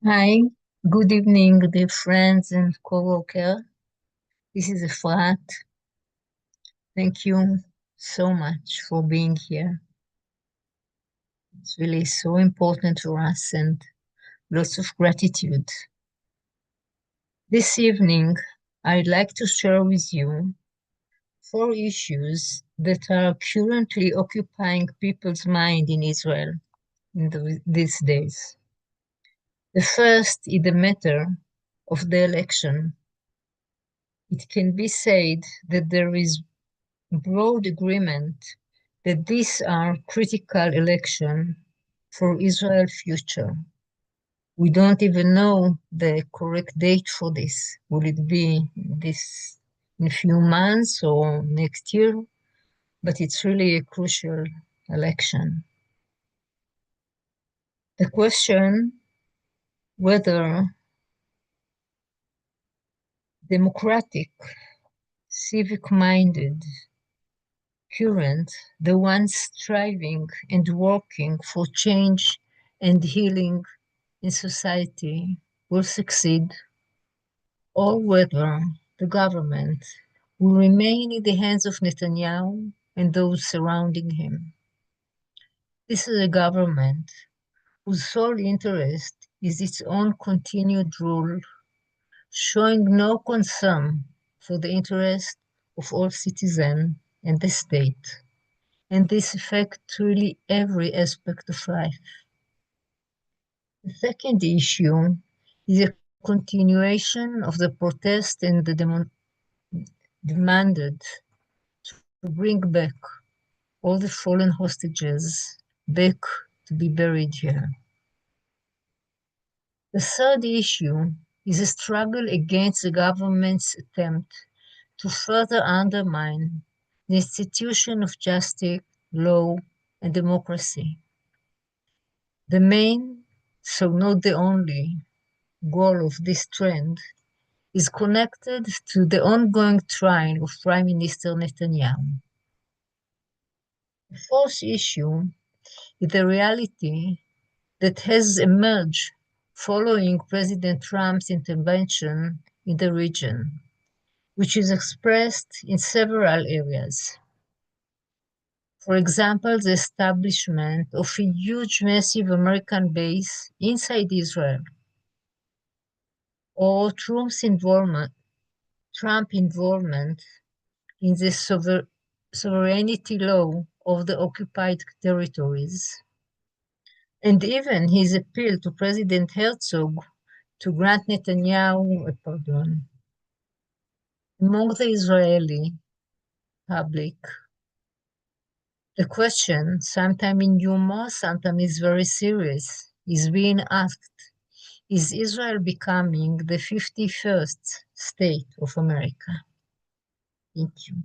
Hi, good evening, dear friends and co-worker. This is Efrat. Thank you so much for being here. It's really so important for us and lots of gratitude. This evening, I'd like to share with you four issues that are currently occupying people's mind in Israel these days. The first is the matter of the election. It can be said that there is broad agreement that these are critical elections for Israel's future. We don't even know the correct date for this. Will it be this in a few months or next year? But it's really a crucial election. The question whether democratic, civic-minded current, the ones striving and working for change and healing in society will succeed, or whether the government will remain in the hands of Netanyahu and those surrounding him. This is a government whose sole interest is its own continued rule, showing no concern for the interest of all citizens and the state. And this affects really every aspect of life. The second issue is a continuation of the protest and the demanded to bring back all the fallen hostages back to be buried here. The third issue is a struggle against the government's attempt to further undermine the institution of justice, law, and democracy. The main, so not the only, goal of this trend is connected to the ongoing trial of Prime Minister Netanyahu. The fourth issue is the reality that has emerged following President Trump's intervention in the region, which is expressed in several areas. For example, the establishment of a huge, massive American base inside Israel, or Trump involvement in the sovereignty law of the occupied territories, and even his appeal to President Herzog to grant Netanyahu a pardon. Among the Israeli public, the question, sometimes in humor, sometimes is very serious, is being asked, is Israel becoming the 51st state of America? Thank you.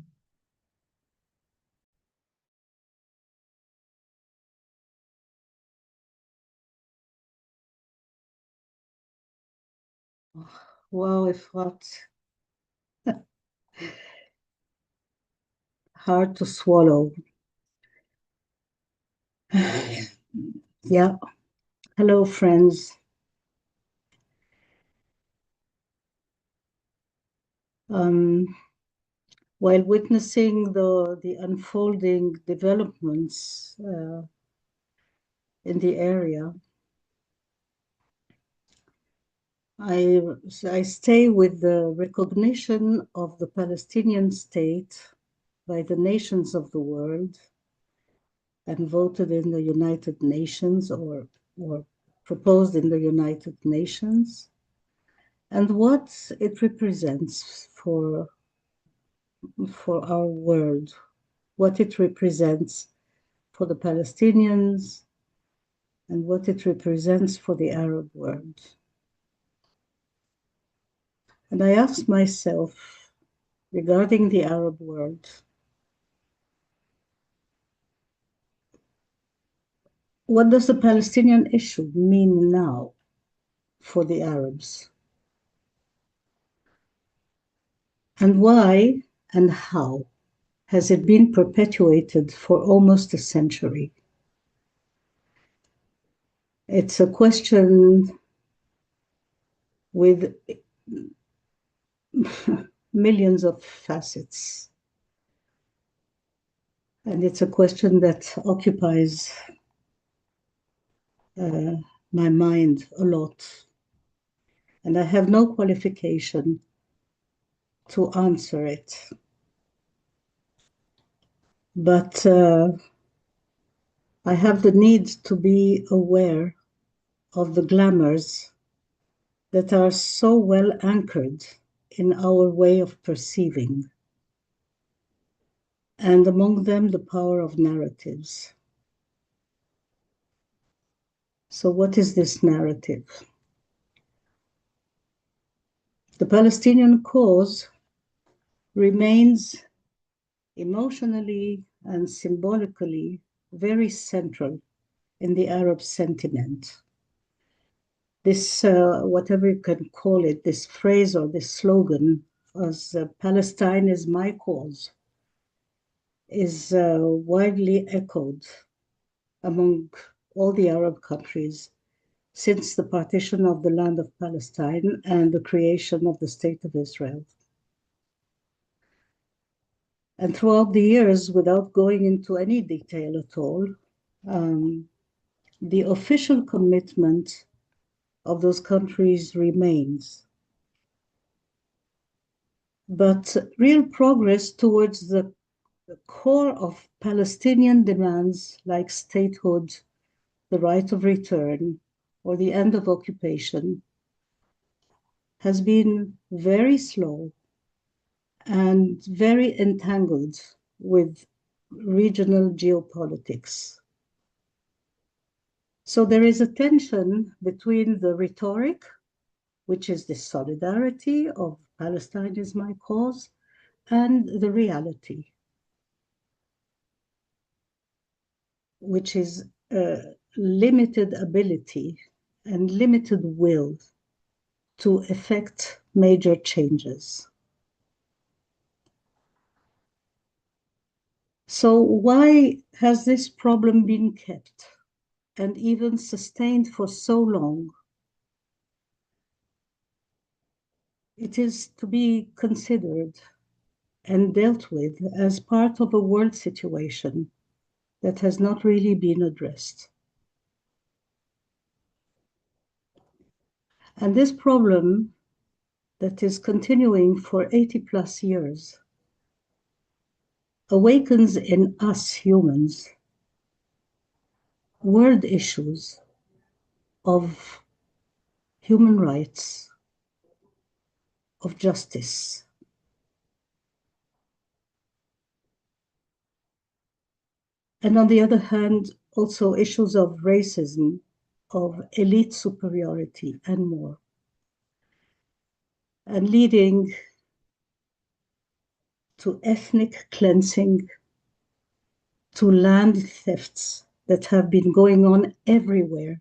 Wow, Efrat, hard to swallow. Yeah. Hello, friends. Um, while witnessing the unfolding developments in the area, I stay with the recognition of the Palestinian state by the nations of the world and voted in the United Nations or proposed in the United Nations, and what it represents for our world, what it represents for the Palestinians, and what it represents for the Arab world. And I asked myself regarding the Arab world, what does the Palestinian issue mean now for the Arabs? And why and how has it been perpetuated for almost a century? It's a question with millions of facets. And it's a question that occupies my mind a lot. And I have no qualification to answer it. But I have the need to be aware of the glamours that are so well anchored in our way of perceiving, and among them the power of narratives. So, what is this narrative? The Palestinian cause remains emotionally and symbolically very central in the Arab sentiment. This, whatever you can call it, this phrase or this slogan, as Palestine is my cause, is widely echoed among all the Arab countries since the partition of the land of Palestine and the creation of the State of Israel. And throughout the years, without going into any detail at all, the official commitment of those countries remains. But real progress towards the core of Palestinian demands like statehood, the right of return, or the end of occupation has been very slow and very entangled with regional geopolitics. So there is a tension between the rhetoric, which is the solidarity of Palestine is my cause, and the reality, which is limited ability and limited will to effect major changes. So why has this problem been kept and even sustained for so long? It is to be considered and dealt with as part of a world situation that has not really been addressed. And this problem that is continuing for 80 plus years awakens in us humans world issues of human rights, of justice. And on the other hand, also issues of racism, of elite superiority, and more. And leading to ethnic cleansing, to land thefts that have been going on everywhere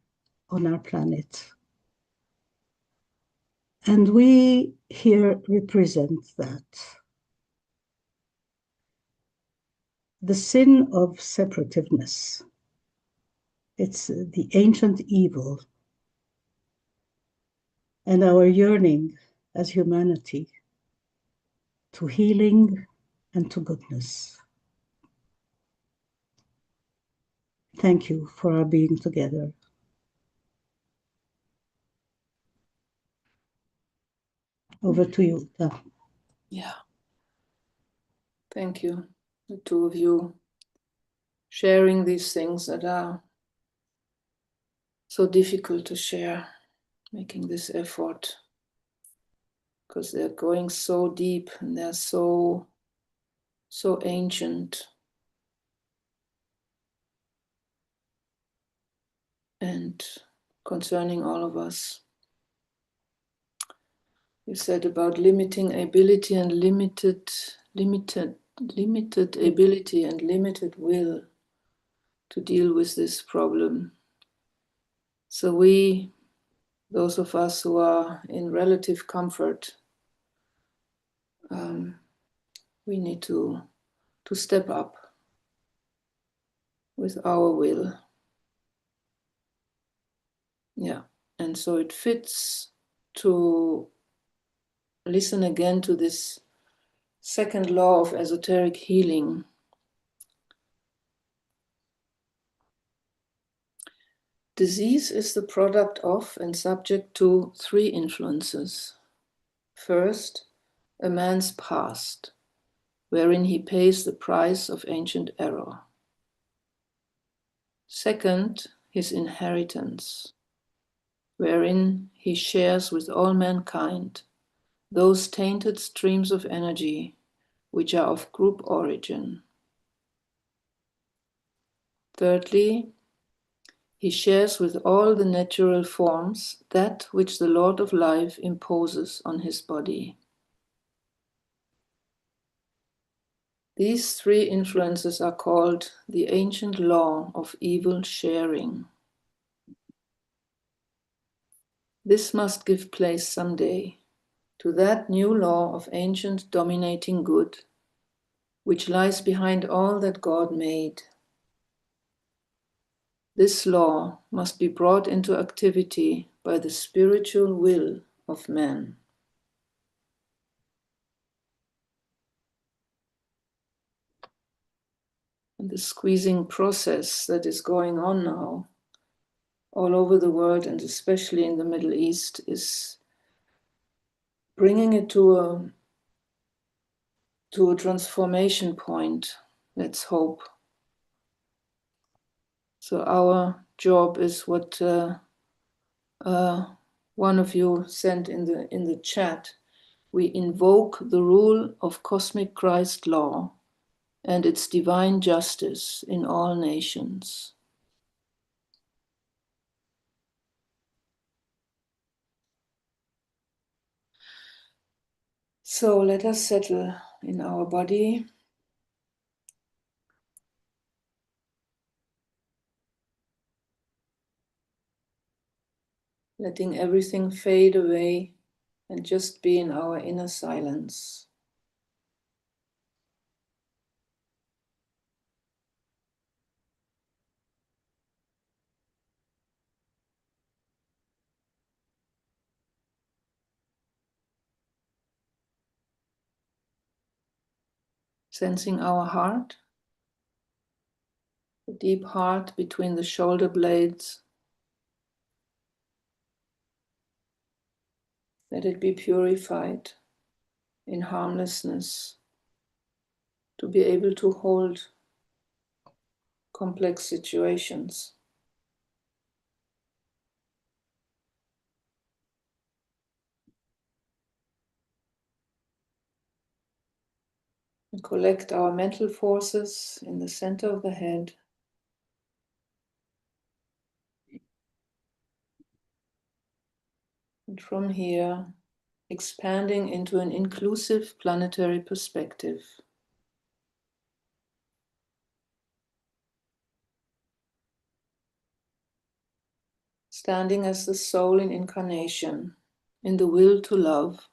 on our planet. And we here represent that. The sin of separativeness. It's the ancient evil, and our yearning as humanity to healing and to goodness. Thank you for our being together. Over to you, Uta. Yeah. Thank you, the two of you, sharing these things that are so difficult to share, making this effort, because they're going so deep and they're so ancient. And concerning all of us. You said about limiting ability and limited ability and limited will to deal with this problem. So we, those of us who are in relative comfort, we need to step up with our will. Yeah, and so it fits to listen again to this second law of esoteric healing. Disease is the product of and subject to three influences. First, a man's past, wherein he pays the price of ancient error. Second, his inheritance, wherein he shares with all mankind those tainted streams of energy which are of group origin. Thirdly, he shares with all the natural forms that which the Lord of Life imposes on his body. These three influences are called the ancient law of evil sharing. This must give place someday to that new law of ancient dominating good, which lies behind all that God made. This law must be brought into activity by the spiritual will of man. And the squeezing process that is going on now all over the world, and especially in the Middle East, is bringing it to a transformation point. Let's hope. So our job is what one of you sent in the chat. We invoke the rule of cosmic Christ law and its divine justice in all nations. So let us settle in our body. Letting everything fade away and just be in our inner silence. Sensing our heart, the deep heart between the shoulder blades. Let it be purified in harmlessness to be able to hold complex situations. And collect our mental forces in the center of the head. And from here, expanding into an inclusive planetary perspective. Standing as the soul in incarnation, in the will to love.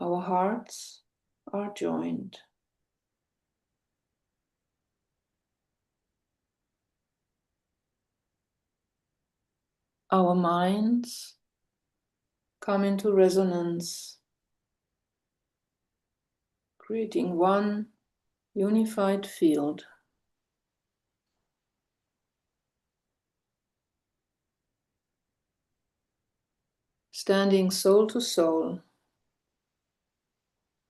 Our hearts are joined. Our minds come into resonance, creating one unified field. Standing soul to soul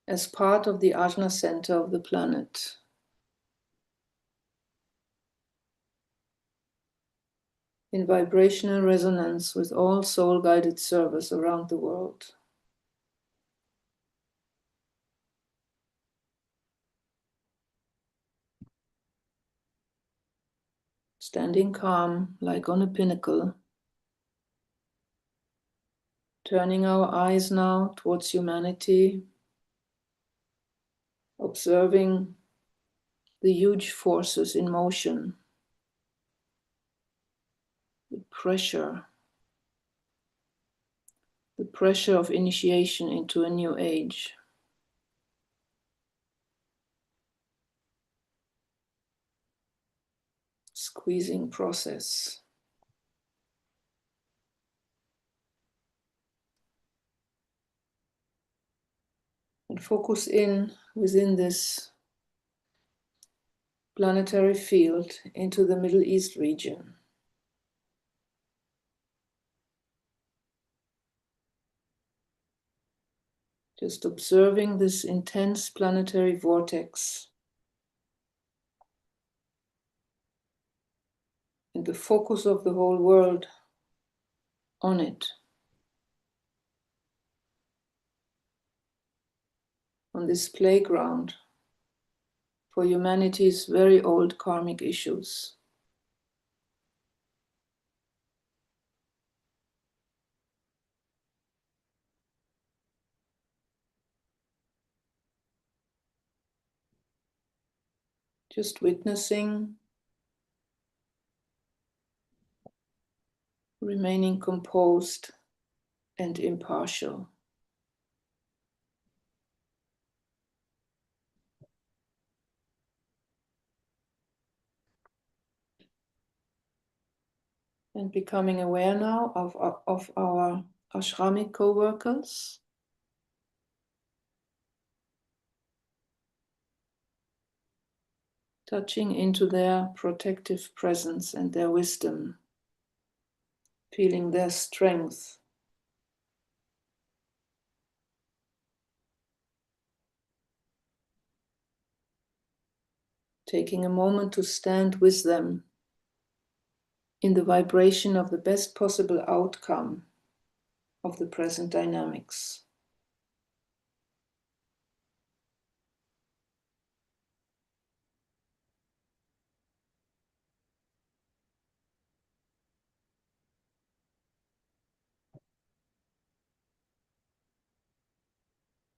as part of the Ajna center of the planet. In vibrational resonance with all soul-guided service around the world. Standing calm like on a pinnacle. Turning our eyes now towards humanity. Observing the huge forces in motion. The pressure of initiation into a new age. squeezing process. And focus in within this planetary field into the Middle East region. Just observing this intense planetary vortex and the focus of the whole world on it, on this playground for humanity's very old karmic issues. Just witnessing, remaining composed and impartial. And becoming aware now of our ashramic co-workers. Touching into their protective presence and their wisdom. Feeling their strength. Taking a moment to stand with them in the vibration of the best possible outcome of the present dynamics.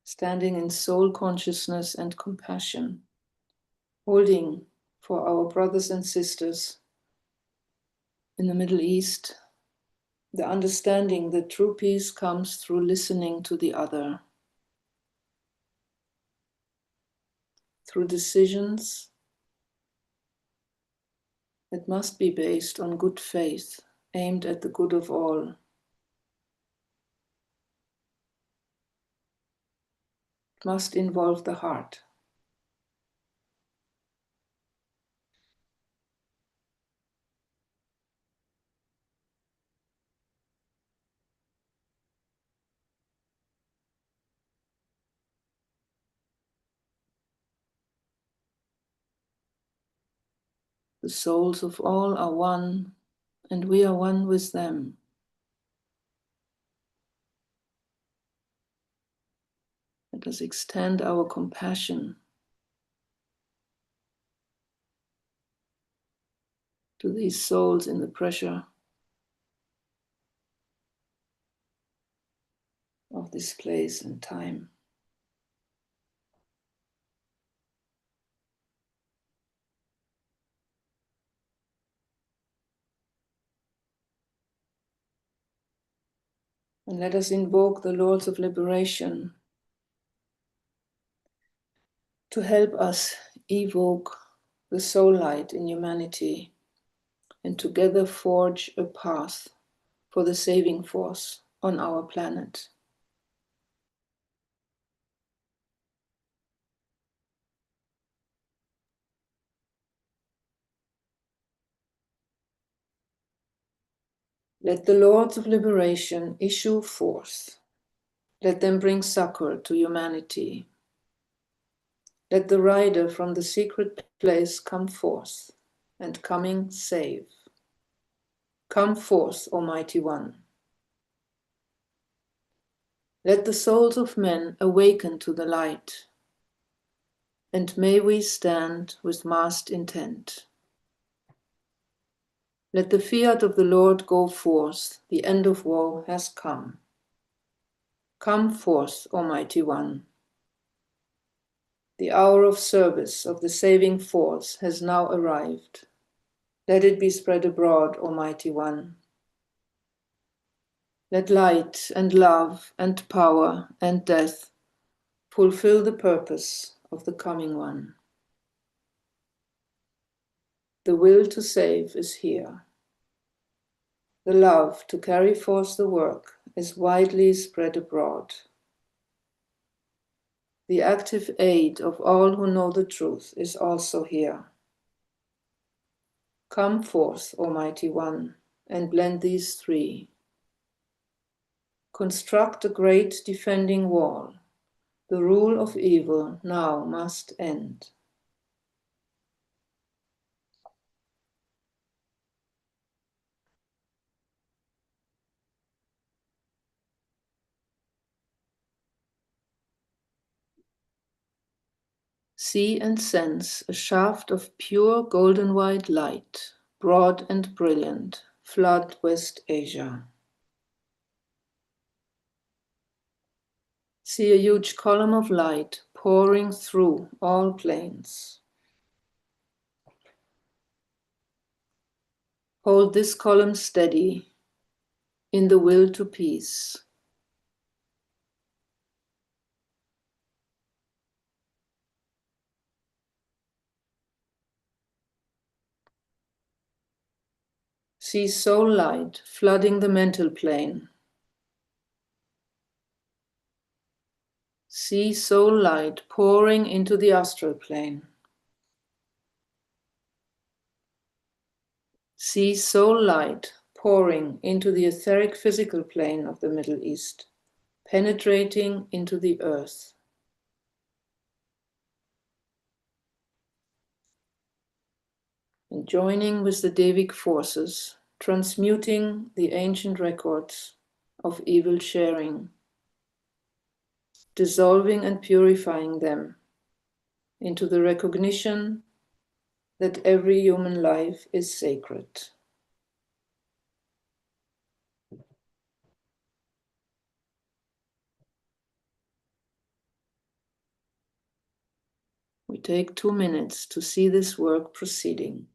Standing in soul consciousness and compassion, holding for our brothers and sisters in the Middle East, the understanding that true peace comes through listening to the other, through decisions that must be based on good faith, aimed at the good of all. It must involve the heart. The souls of all are one, and we are one with them. Let us extend our compassion to these souls in the pressure of this place and time. And let us invoke the Lords of Liberation to help us evoke the soul light in humanity and together forge a path for the saving force on our planet. Let the Lords of Liberation issue forth. Let them bring succor to humanity. Let the rider from the secret place come forth, and coming save. Come forth, Almighty One. Let the souls of men awaken to the light, and may we stand with massed intent. Let the fiat of the Lord go forth, the end of woe has come. Come forth, Almighty One. The hour of service of the saving force has now arrived. Let it be spread abroad, Almighty One. Let light and love and power and death fulfill the purpose of the coming one. The will to save is here. The love to carry forth the work is widely spread abroad. The active aid of all who know the truth is also here. Come forth, Almighty One, and blend these three. Construct a great defending wall. The rule of evil now must end. See and sense a shaft of pure golden white light, broad and brilliant, flood West Asia. See a huge column of light pouring through all planes. Hold this column steady in the will to peace. See soul light flooding the mental plane. See soul light pouring into the astral plane. See soul light pouring into the etheric physical plane of the Middle East, penetrating into the earth. And joining with the Devic forces, transmuting the ancient records of evil sharing, dissolving and purifying them into the recognition that every human life is sacred. We take 2 minutes to see this work proceeding.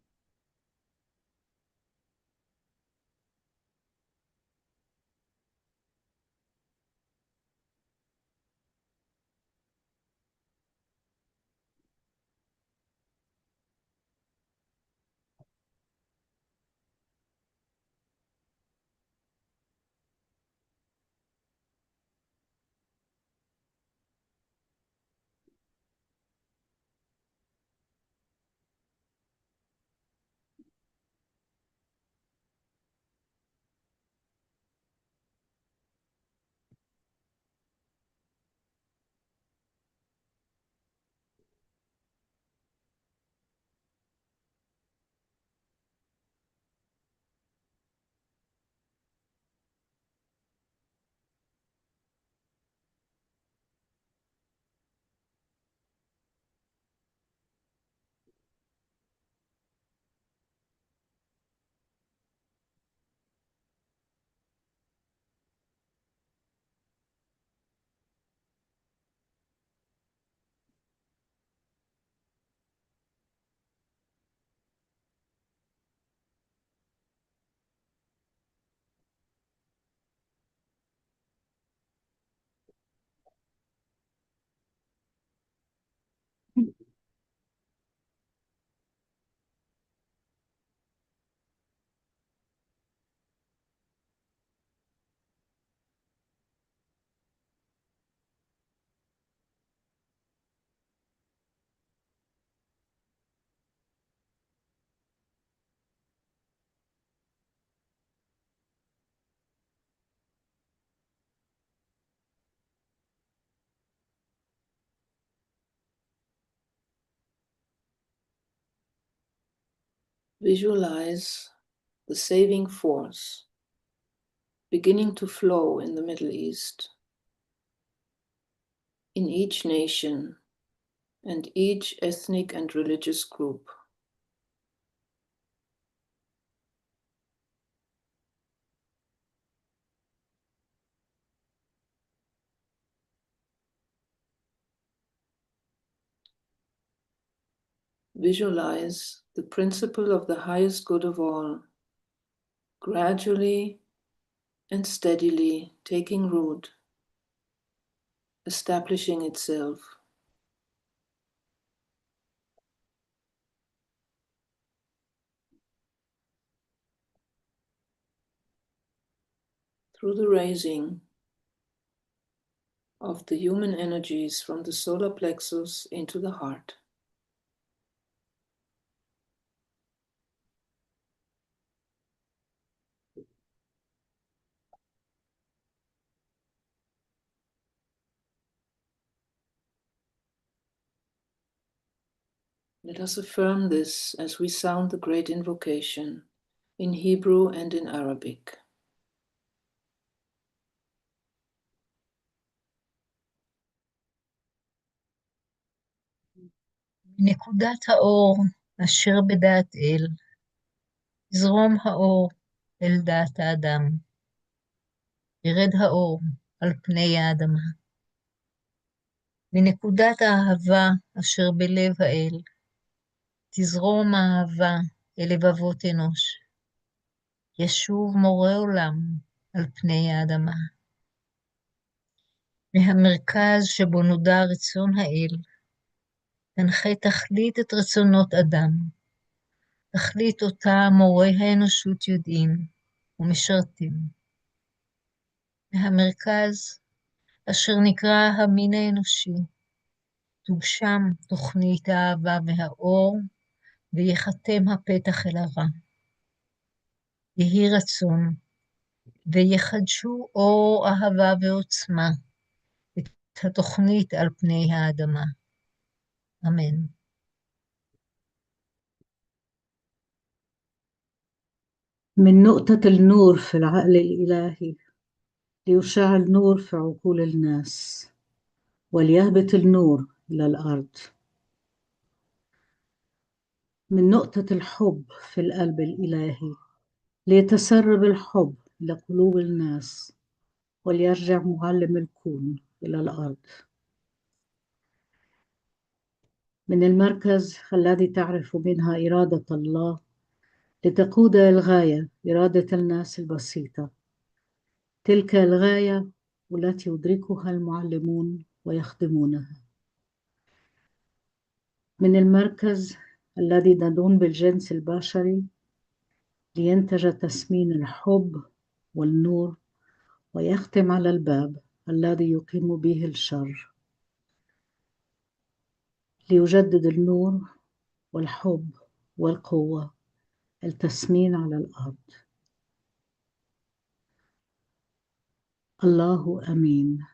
Visualize the saving force beginning to flow in the Middle East, in each nation and each ethnic and religious group. Visualize the principle of the highest good of all, gradually and steadily taking root, establishing itself. through the raising of the human energies from the solar plexus into the heart. Let us affirm this as we sound the great invocation in Hebrew and in Arabic. מנקודת האור אשר בדעת אל, יזרום האור אל דעת האדם. ירד האור על פני האדמה. מנקודת האהבה אשר בלב האל, תזרום האהבה אל לבבות אנוש. ישוב מורה עולם על פני האדמה. מהמרכז שבו נודע רצון האל, תנחה תכלית את רצונות אדם, תכלית אותה מורי האנושות יודעים ומשרתים. מהמרכז אשר נקרא המין האנושי, תוגשם תוכנית האהבה והאור, ויחתם הפתח אל הרע. יהי רצון, ויחדשו אור אהבה ועוצמה, את התוכנית על פני האדמה. אמן. من نقطة النور في العقل الإلهي ليشع النور في عقول الناس وليهبط النور إلى الأرض. من نقطة الحب في القلب الإلهي ليتسرب الحب إلى قلوب الناس وليرجع معلم الكون إلى الأرض. من المركز الذي تعرف منها إرادة الله لتقود الغاية إرادة الناس البسيطة، تلك الغاية التي يدركها المعلمون ويخدمونها. من المركز الذي ندون بالجنس البشري لينتج تسمين الحب والنور ويختم على الباب الذي يقيم به الشر، ليجدد النور والحب والقوة التسمين على الأرض. الله أمين.